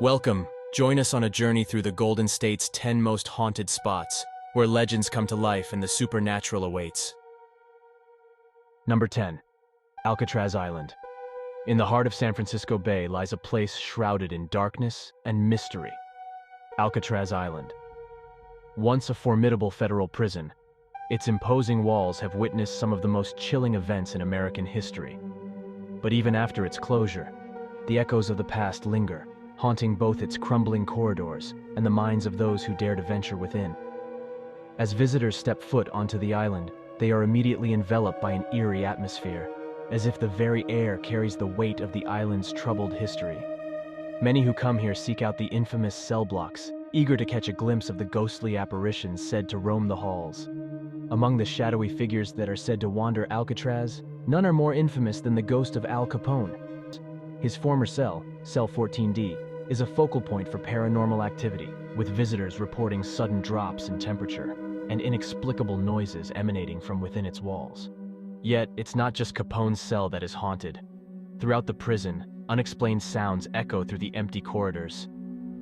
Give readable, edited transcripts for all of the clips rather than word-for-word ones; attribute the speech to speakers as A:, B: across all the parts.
A: Welcome. Join us on a journey through the Golden State's 10 most haunted spots, where legends come to life and the supernatural awaits.
B: Number 10. Alcatraz Island. In the heart of San Francisco Bay lies a place shrouded in darkness and mystery. Alcatraz Island. Once a formidable federal prison, its imposing walls have witnessed some of the most chilling events in American history. But even after its closure, the echoes of the past linger, haunting both its crumbling corridors and the minds of those who dare to venture within. As visitors step foot onto the island, they are immediately enveloped by an eerie atmosphere, as if the very air carries the weight of the island's troubled history. Many who come here seek out the infamous cell blocks, eager to catch a glimpse of the ghostly apparitions said to roam the halls. Among the shadowy figures that are said to wander Alcatraz, none are more infamous than the ghost of Al Capone. His former cell, Cell 14D, is a focal point for paranormal activity, with visitors reporting sudden drops in temperature and inexplicable noises emanating from within its walls. Yet, it's not just Capone's cell that is haunted. Throughout the prison, unexplained sounds echo through the empty corridors.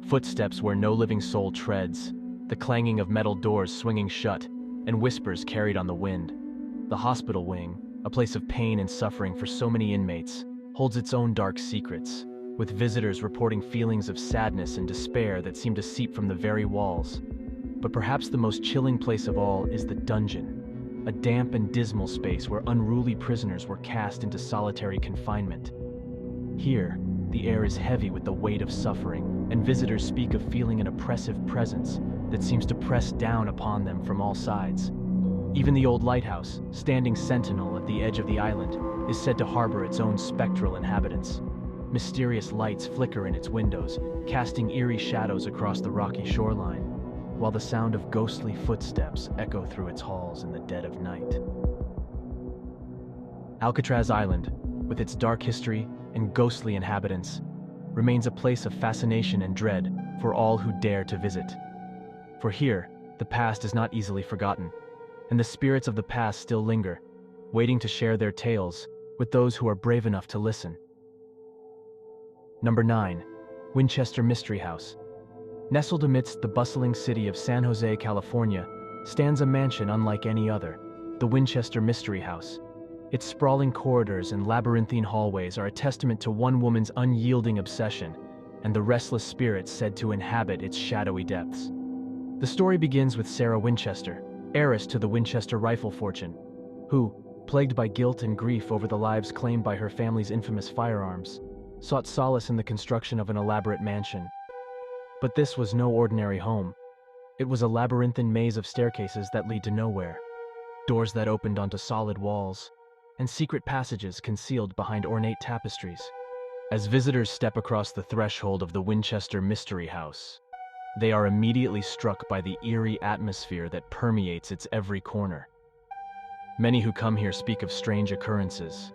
B: Footsteps where no living soul treads, the clanging of metal doors swinging shut, and whispers carried on the wind. The hospital wing, a place of pain and suffering for so many inmates, holds its own dark secrets, with visitors reporting feelings of sadness and despair that seem to seep from the very walls. But perhaps the most chilling place of all is the dungeon, a damp and dismal space where unruly prisoners were cast into solitary confinement. Here, the air is heavy with the weight of suffering, and visitors speak of feeling an oppressive presence that seems to press down upon them from all sides. Even the old lighthouse, standing sentinel at the edge of the island, is said to harbor its own spectral inhabitants. Mysterious lights flicker in its windows, casting eerie shadows across the rocky shoreline, while the sound of ghostly footsteps echo through its halls in the dead of night. Alcatraz Island, with its dark history and ghostly inhabitants, remains a place of fascination and dread for all who dare to visit. For here, the past is not easily forgotten, and the spirits of the past still linger, waiting to share their tales with those who are brave enough to listen. Number 9. Winchester Mystery House. Nestled amidst the bustling city of San Jose, California, stands a mansion unlike any other, the Winchester Mystery House. Its sprawling corridors and labyrinthine hallways are a testament to one woman's unyielding obsession and the restless spirits said to inhabit its shadowy depths. The story begins with Sarah Winchester, heiress to the Winchester rifle fortune, who, plagued by guilt and grief over the lives claimed by her family's infamous firearms, sought solace in the construction of an elaborate mansion. But this was no ordinary home. It was a labyrinthine maze of staircases that lead to nowhere, doors that opened onto solid walls, and secret passages concealed behind ornate tapestries. As visitors step across the threshold of the Winchester Mystery House, they are immediately struck by the eerie atmosphere that permeates its every corner. Many who come here speak of strange occurrences,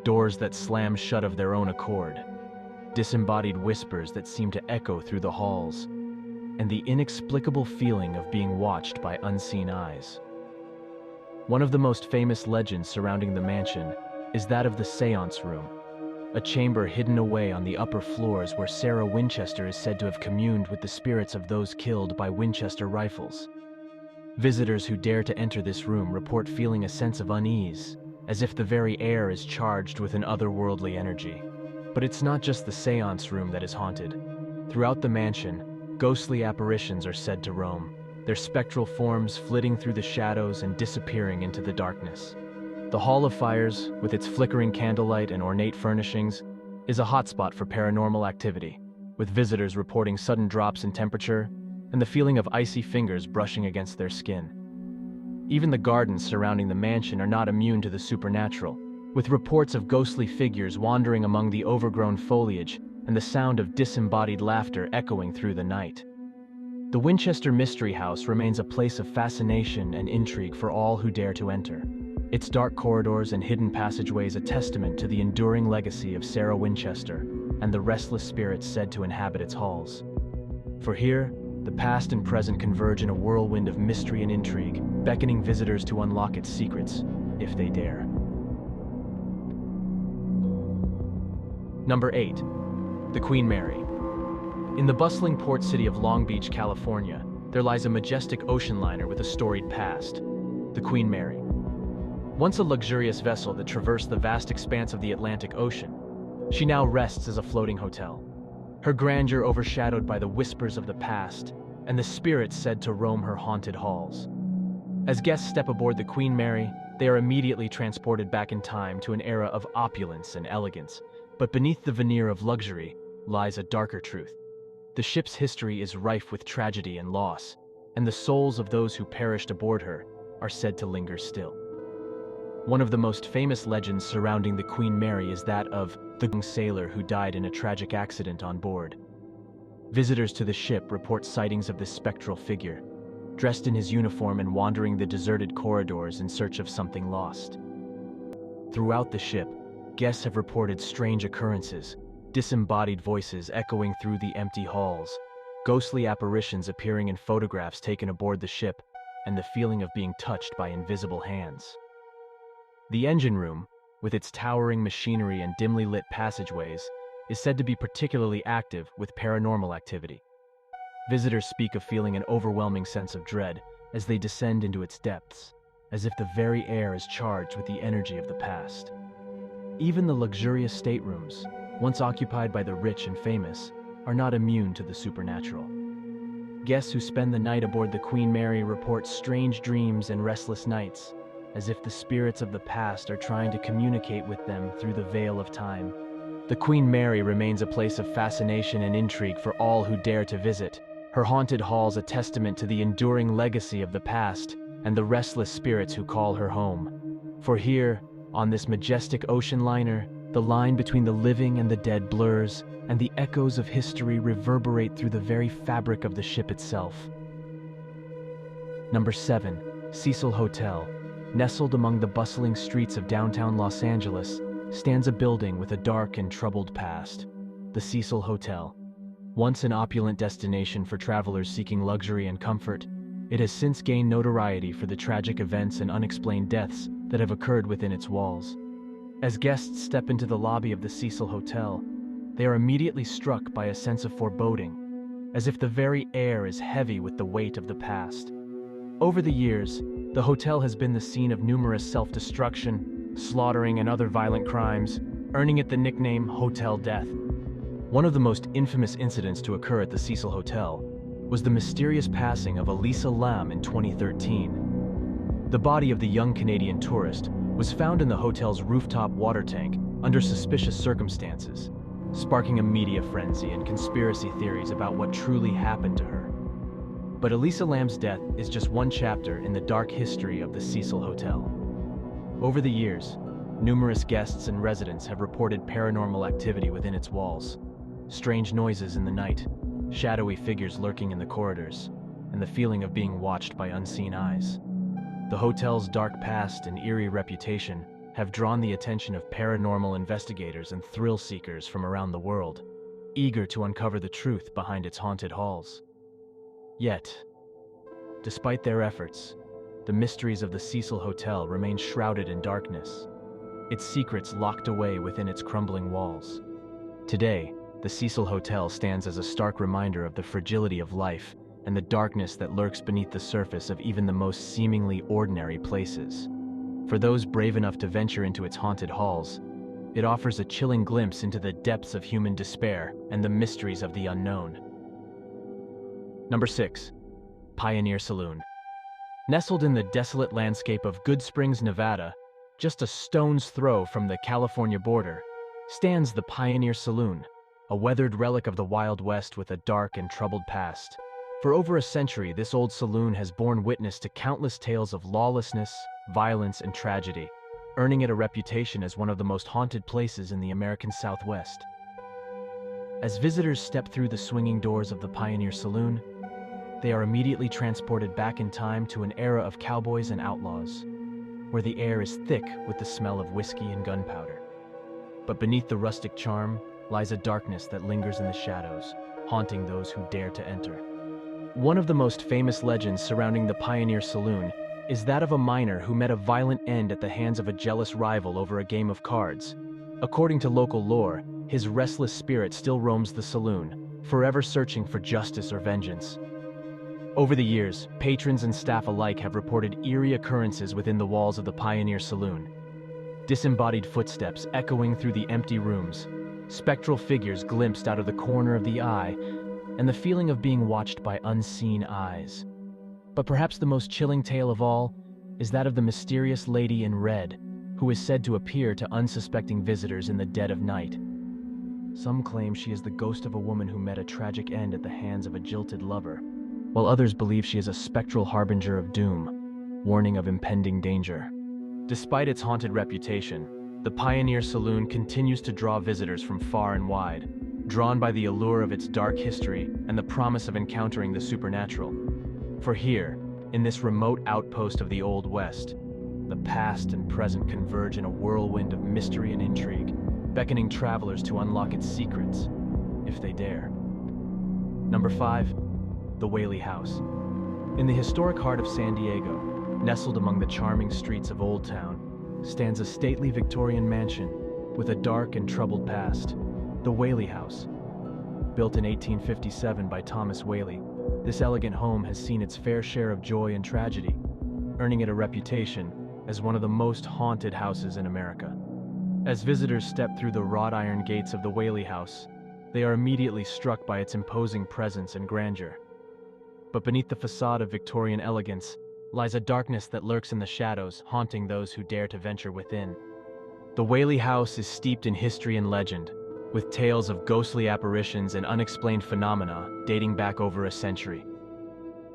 B: doors that slam shut of their own accord, disembodied whispers that seem to echo through the halls, and the inexplicable feeling of being watched by unseen eyes. One of the most famous legends surrounding the mansion is that of the Seance Room, a chamber hidden away on the upper floors where Sarah Winchester is said to have communed with the spirits of those killed by Winchester rifles. Visitors who dare to enter this room report feeling a sense of unease, as if the very air is charged with an otherworldly energy. But it's not just the Seance Room that is haunted. Throughout the mansion, ghostly apparitions are said to roam, their spectral forms flitting through the shadows and disappearing into the darkness. The Hall of Fires, with its flickering candlelight and ornate furnishings, is a hotspot for paranormal activity, with visitors reporting sudden drops in temperature and the feeling of icy fingers brushing against their skin. Even the gardens surrounding the mansion are not immune to the supernatural, with reports of ghostly figures wandering among the overgrown foliage and the sound of disembodied laughter echoing through the night. The Winchester Mystery House remains a place of fascination and intrigue for all who dare to enter. Its dark corridors and hidden passageways a testament to the enduring legacy of Sarah Winchester and the restless spirits said to inhabit its halls. For here, the past and present converge in a whirlwind of mystery and intrigue, beckoning visitors to unlock its secrets, if they dare. Number 8. The Queen Mary. In the bustling port city of Long Beach, California, there lies a majestic ocean liner with a storied past, the Queen Mary. Once a luxurious vessel that traversed the vast expanse of the Atlantic Ocean, she now rests as a floating hotel, her grandeur overshadowed by the whispers of the past and the spirits said to roam her haunted halls. As guests step aboard the Queen Mary, they are immediately transported back in time to an era of opulence and elegance, but beneath the veneer of luxury lies a darker truth. The ship's history is rife with tragedy and loss, and the souls of those who perished aboard her are said to linger still. One of the most famous legends surrounding the Queen Mary is that of the young sailor who died in a tragic accident on board. Visitors to the ship report sightings of this spectral figure, dressed in his uniform and wandering the deserted corridors in search of something lost. Throughout the ship, guests have reported strange occurrences, disembodied voices echoing through the empty halls, ghostly apparitions appearing in photographs taken aboard the ship, and the feeling of being touched by invisible hands. The engine room, with its towering machinery and dimly lit passageways, is said to be particularly active with paranormal activity. Visitors speak of feeling an overwhelming sense of dread as they descend into its depths, as if the very air is charged with the energy of the past. Even the luxurious staterooms, once occupied by the rich and famous, are not immune to the supernatural. Guests who spend the night aboard the Queen Mary report strange dreams and restless nights, as if the spirits of the past are trying to communicate with them through the veil of time. The Queen Mary remains a place of fascination and intrigue for all who dare to visit, her haunted halls a testament to the enduring legacy of the past and the restless spirits who call her home. For here, on this majestic ocean liner, the line between the living and the dead blurs, and the echoes of history reverberate through the very fabric of the ship itself. Number 7. Cecil Hotel. Nestled among the bustling streets of downtown Los Angeles, stands a building with a dark and troubled past, the Cecil Hotel. Once an opulent destination for travelers seeking luxury and comfort, it has since gained notoriety for the tragic events and unexplained deaths that have occurred within its walls. As guests step into the lobby of the Cecil Hotel, they are immediately struck by a sense of foreboding, as if the very air is heavy with the weight of the past. Over the years, the hotel has been the scene of numerous self-destruction, slaughtering, and other violent crimes, earning it the nickname Hotel Death. One of the most infamous incidents to occur at the Cecil Hotel was the mysterious passing of Elisa Lam in 2013. The body of the young Canadian tourist was found in the hotel's rooftop water tank under suspicious circumstances, sparking a media frenzy and conspiracy theories about what truly happened to her. But Elisa Lam's death is just one chapter in the dark history of the Cecil Hotel. Over the years, numerous guests and residents have reported paranormal activity within its walls, strange noises in the night, shadowy figures lurking in the corridors, and the feeling of being watched by unseen eyes. The hotel's dark past and eerie reputation have drawn the attention of paranormal investigators and thrill seekers from around the world, eager to uncover the truth behind its haunted halls. Yet, despite their efforts, the mysteries of the Cecil Hotel remain shrouded in darkness, its secrets locked away within its crumbling walls. Today, the Cecil Hotel stands as a stark reminder of the fragility of life and the darkness that lurks beneath the surface of even the most seemingly ordinary places. For those brave enough to venture into its haunted halls, it offers a chilling glimpse into the depths of human despair and the mysteries of the unknown. Number 6. Pioneer Saloon. Nestled in the desolate landscape of Good Springs, Nevada, just a stone's throw from the California border, stands the Pioneer Saloon, a weathered relic of the Wild West with a dark and troubled past. For over a century, this old saloon has borne witness to countless tales of lawlessness, violence, and tragedy, earning it a reputation as one of the most haunted places in the American Southwest. As visitors step through the swinging doors of the Pioneer Saloon, they are immediately transported back in time to an era of cowboys and outlaws, where the air is thick with the smell of whiskey and gunpowder. But beneath the rustic charm lies a darkness that lingers in the shadows, haunting those who dare to enter. One of the most famous legends surrounding the Pioneer Saloon is that of a miner who met a violent end at the hands of a jealous rival over a game of cards. According to local lore, his restless spirit still roams the saloon, forever searching for justice or vengeance. Over the years, patrons and staff alike have reported eerie occurrences within the walls of the Pioneer Saloon. Disembodied footsteps echoing through the empty rooms, spectral figures glimpsed out of the corner of the eye, and the feeling of being watched by unseen eyes. But perhaps the most chilling tale of all is that of the mysterious lady in red, who is said to appear to unsuspecting visitors in the dead of night. Some claim she is the ghost of a woman who met a tragic end at the hands of a jilted lover, while others believe she is a spectral harbinger of doom, warning of impending danger. Despite its haunted reputation, the Pioneer Saloon continues to draw visitors from far and wide, drawn by the allure of its dark history and the promise of encountering the supernatural. For here, in this remote outpost of the Old West, the past and present converge in a whirlwind of mystery and intrigue, beckoning travelers to unlock its secrets, if they dare. Number 5. The Whaley House. In the historic heart of San Diego, nestled among the charming streets of Old Town, stands a stately Victorian mansion with a dark and troubled past, the Whaley House. Built in 1857 by Thomas Whaley, this elegant home has seen its fair share of joy and tragedy, earning it a reputation as one of the most haunted houses in America. As visitors step through the wrought iron gates of the Whaley House, they are immediately struck by its imposing presence and grandeur. But beneath the facade of Victorian elegance lies a darkness that lurks in the shadows, haunting those who dare to venture within. The Whaley House is steeped in history and legend, with tales of ghostly apparitions and unexplained phenomena dating back over a century.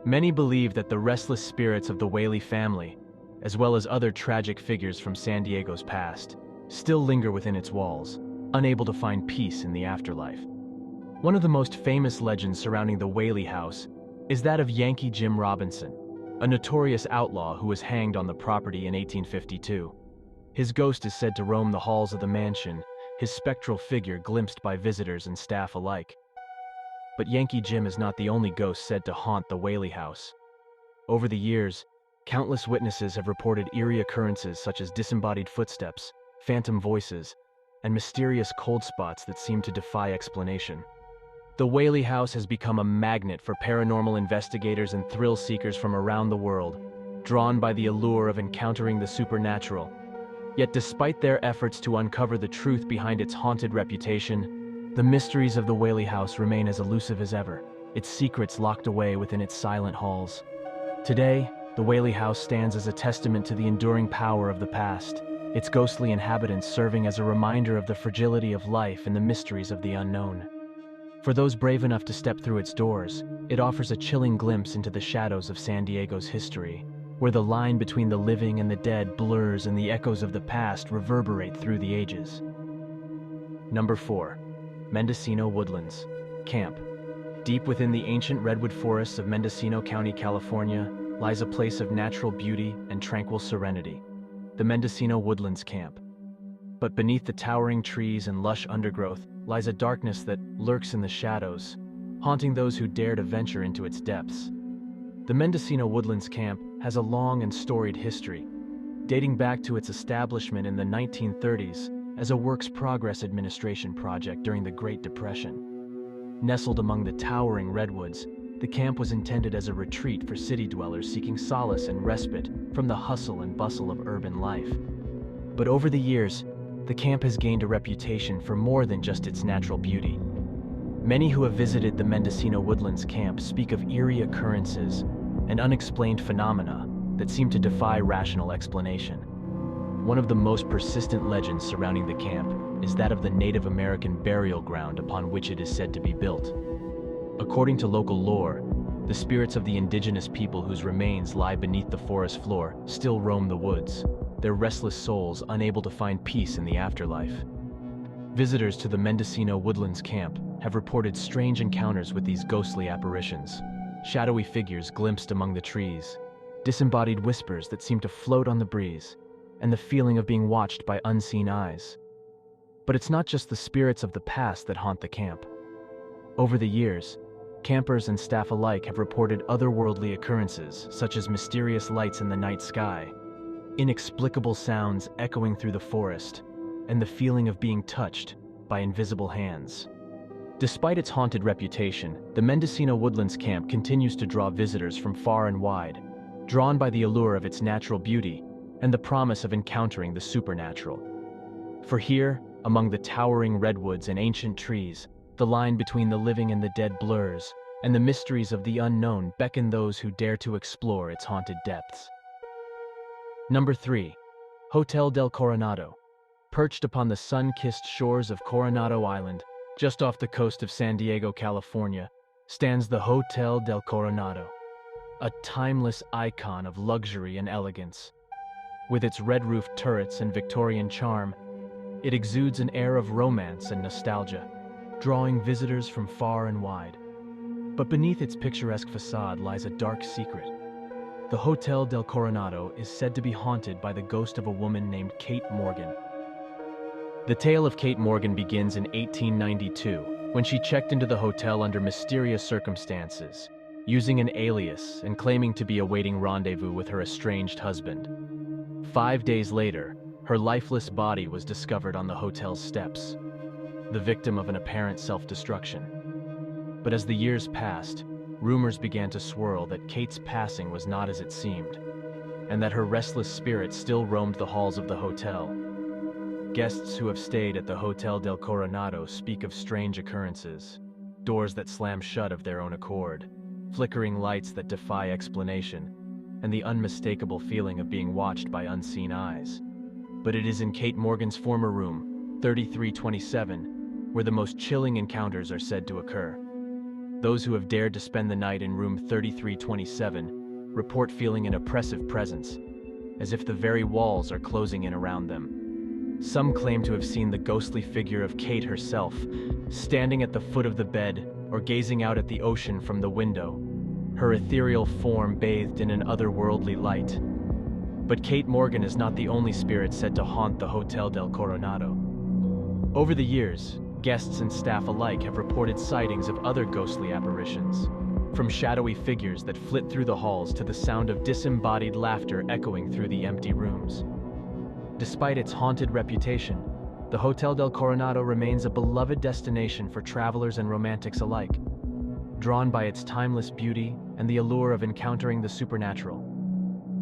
B: Many believe that the restless spirits of the Whaley family, as well as other tragic figures from San Diego's past, still linger within its walls, unable to find peace in the afterlife. One of the most famous legends surrounding the Whaley House is that of Yankee Jim Robinson, a notorious outlaw who was hanged on the property in 1852. His ghost is said to roam the halls of the mansion, his spectral figure glimpsed by visitors and staff alike. But Yankee Jim is not the only ghost said to haunt the Whaley House. Over the years, countless witnesses have reported eerie occurrences such as disembodied footsteps, phantom voices, and mysterious cold spots that seem to defy explanation. The Whaley House has become a magnet for paranormal investigators and thrill seekers from around the world, drawn by the allure of encountering the supernatural. Yet despite their efforts to uncover the truth behind its haunted reputation, the mysteries of the Whaley House remain as elusive as ever, its secrets locked away within its silent halls. Today, the Whaley House stands as a testament to the enduring power of the past, its ghostly inhabitants serving as a reminder of the fragility of life and the mysteries of the unknown. For those brave enough to step through its doors, it offers a chilling glimpse into the shadows of San Diego's history, where the line between the living and the dead blurs and the echoes of the past reverberate through the ages. Number 4. Mendocino Woodlands Camp. Deep within the ancient redwood forests of Mendocino County, California, lies a place of natural beauty and tranquil serenity, the Mendocino Woodlands Camp. But beneath the towering trees and lush undergrowth lies a darkness that lurks in the shadows, haunting those who dare to venture into its depths. The Mendocino Woodlands Camp has a long and storied history, dating back to its establishment in the 1930s as a Works Progress Administration project during the Great Depression. Nestled among the towering redwoods, the camp was intended as a retreat for city dwellers seeking solace and respite from the hustle and bustle of urban life. But over the years, the camp has gained a reputation for more than just its natural beauty. Many who have visited the Mendocino Woodlands Camp speak of eerie occurrences and unexplained phenomena that seem to defy rational explanation. One of the most persistent legends surrounding the camp is that of the Native American burial ground upon which it is said to be built. According to local lore, the spirits of the indigenous people whose remains lie beneath the forest floor still roam the woods, their restless souls unable to find peace in the afterlife. Visitors to the Mendocino Woodlands Camp have reported strange encounters with these ghostly apparitions, shadowy figures glimpsed among the trees, disembodied whispers that seem to float on the breeze, and the feeling of being watched by unseen eyes. But it's not just the spirits of the past that haunt the camp. Over the years, campers and staff alike have reported otherworldly occurrences, such as mysterious lights in the night sky, inexplicable sounds echoing through the forest, and the feeling of being touched by invisible hands. Despite its haunted reputation, the Mendocino Woodlands Camp continues to draw visitors from far and wide, drawn by the allure of its natural beauty and the promise of encountering the supernatural. For here, among the towering redwoods and ancient trees, the line between the living and the dead blurs, and the mysteries of the unknown beckon those who dare to explore its haunted depths. Number 3. Hotel del Coronado. Perched upon the sun-kissed shores of Coronado Island, just off the coast of San Diego, California, stands the Hotel del Coronado, a timeless icon of luxury and elegance. With its red-roofed turrets and Victorian charm, it exudes an air of romance and nostalgia, drawing visitors from far and wide. But beneath its picturesque facade lies a dark secret. The Hotel del Coronado is said to be haunted by the ghost of a woman named Kate Morgan. The tale of Kate Morgan begins in 1892, when she checked into the hotel under mysterious circumstances, using an alias and claiming to be awaiting rendezvous with her estranged husband. 5 days later, her lifeless body was discovered on the hotel's steps, the victim of an apparent self-destruction. But as the years passed, rumors began to swirl that Kate's passing was not as it seemed, and that her restless spirit still roamed the halls of the hotel. Guests who have stayed at the Hotel del Coronado speak of strange occurrences, doors that slam shut of their own accord, flickering lights that defy explanation, and the unmistakable feeling of being watched by unseen eyes. But it is in Kate Morgan's former room, 3327, where the most chilling encounters are said to occur. Those who have dared to spend the night in room 3327 report feeling an oppressive presence, as if the very walls are closing in around them. Some claim to have seen the ghostly figure of Kate herself, standing at the foot of the bed or gazing out at the ocean from the window, her ethereal form bathed in an otherworldly light. But Kate Morgan is not the only spirit said to haunt the Hotel del Coronado. Over the years, guests and staff alike have reported sightings of other ghostly apparitions, from shadowy figures that flit through the halls to the sound of disembodied laughter echoing through the empty rooms. Despite its haunted reputation, the Hotel del Coronado remains a beloved destination for travelers and romantics alike, drawn by its timeless beauty and the allure of encountering the supernatural.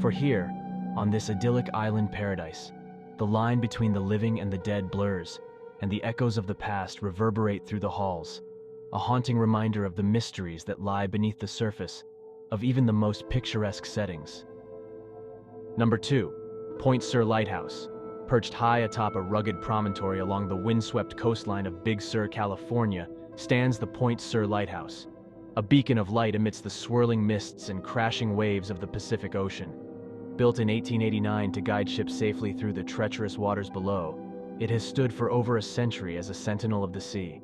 B: For here, on this idyllic island paradise, the line between the living and the dead blurs, and the echoes of the past reverberate through the halls, a haunting reminder of the mysteries that lie beneath the surface of even the most picturesque settings. Number 2. Point Sir Lighthouse. Perched high atop a rugged promontory along the windswept coastline of Big Sur, California, stands the Point Sir Lighthouse, a beacon of light amidst the swirling mists and crashing waves of the Pacific Ocean. Built in 1889 to guide ships safely through the treacherous waters below, it has stood for over a century as a sentinel of the sea.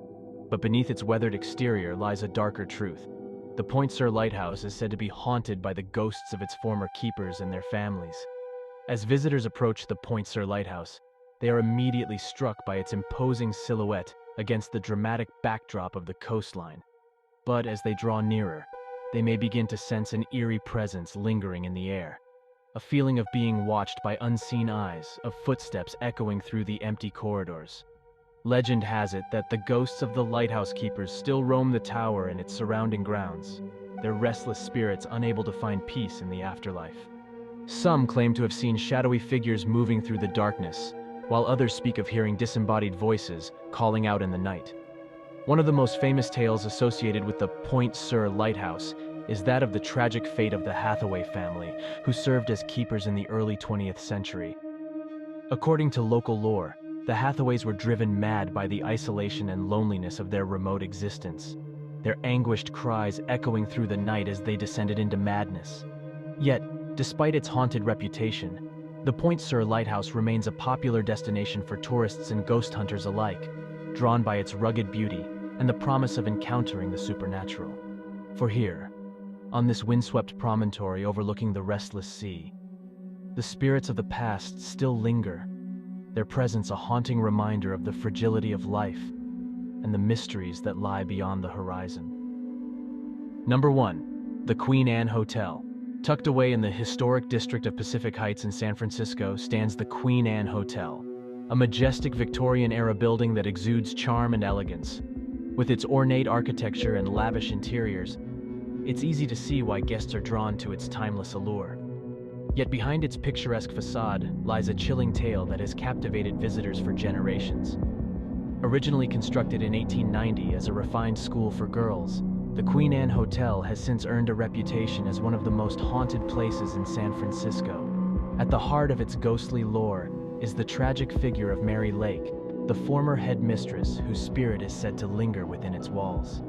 B: But beneath its weathered exterior lies a darker truth. The Point Sir Lighthouse is said to be haunted by the ghosts of its former keepers and their families. As visitors approach the Point Sir Lighthouse, they are immediately struck by its imposing silhouette against the dramatic backdrop of the coastline. But as they draw nearer, they may begin to sense an eerie presence lingering in the air, a feeling of being watched by unseen eyes, of footsteps echoing through the empty corridors. Legend has it that the ghosts of the lighthouse keepers still roam the tower and its surrounding grounds, their restless spirits unable to find peace in the afterlife. Some claim to have seen shadowy figures moving through the darkness, while others speak of hearing disembodied voices calling out in the night. One of the most famous tales associated with the Point Sir Lighthouse is that of the tragic fate of the Hathaway family, who served as keepers in the early 20th century. According to local lore, the Hathaways were driven mad by the isolation and loneliness of their remote existence, their anguished cries echoing through the night as they descended into madness. Yet, despite its haunted reputation, the Point Sir Lighthouse remains a popular destination for tourists and ghost hunters alike, drawn by its rugged beauty and the promise of encountering the supernatural. For here, on this windswept promontory overlooking the restless sea, the spirits of the past still linger, their presence a haunting reminder of the fragility of life and the mysteries that lie beyond the horizon. Number 1. The Queen Anne Hotel. Tucked away in the historic district of Pacific Heights in San Francisco stands the Queen Anne Hotel, a majestic Victorian-era building that exudes charm and elegance. With its ornate architecture and lavish interiors, it's easy to see why guests are drawn to its timeless allure. Yet behind its picturesque facade lies a chilling tale that has captivated visitors for generations. Originally constructed in 1890 as a refined school for girls, the Queen Anne Hotel has since earned a reputation as one of the most haunted places in San Francisco. At the heart of its ghostly lore is the tragic figure of Mary Lake, the former headmistress whose spirit is said to linger within its walls.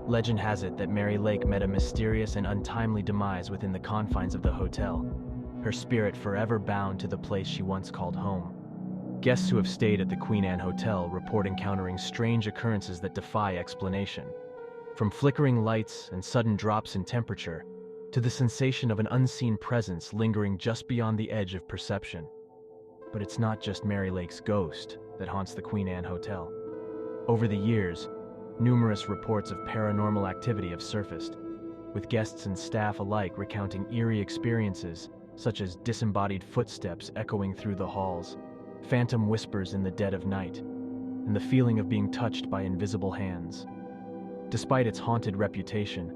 B: Legend has it that Mary Lake met a mysterious and untimely demise within the confines of the hotel, her spirit forever bound to the place she once called home. Guests who have stayed at the Queen Anne Hotel report encountering strange occurrences that defy explanation. From flickering lights and sudden drops in temperature, to the sensation of an unseen presence lingering just beyond the edge of perception. But it's not just Mary Lake's ghost that haunts the Queen Anne Hotel. Over the years, numerous reports of paranormal activity have surfaced, with guests and staff alike recounting eerie experiences such as disembodied footsteps echoing through the halls, phantom whispers in the dead of night, and the feeling of being touched by invisible hands. Despite its haunted reputation,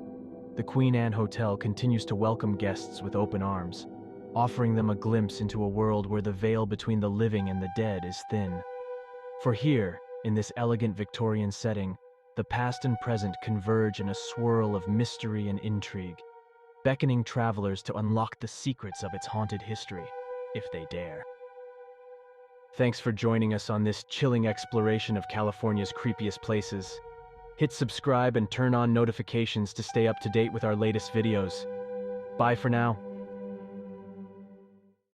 B: the Queen Anne Hotel continues to welcome guests with open arms, offering them a glimpse into a world where the veil between the living and the dead is thin. For here, in this elegant Victorian setting, the past and present converge in a swirl of mystery and intrigue, beckoning travelers to unlock the secrets of its haunted history, if they dare. Thanks for joining us on this chilling exploration of California's creepiest places. Hit subscribe and turn on notifications to stay up to date with our latest videos. Bye for now.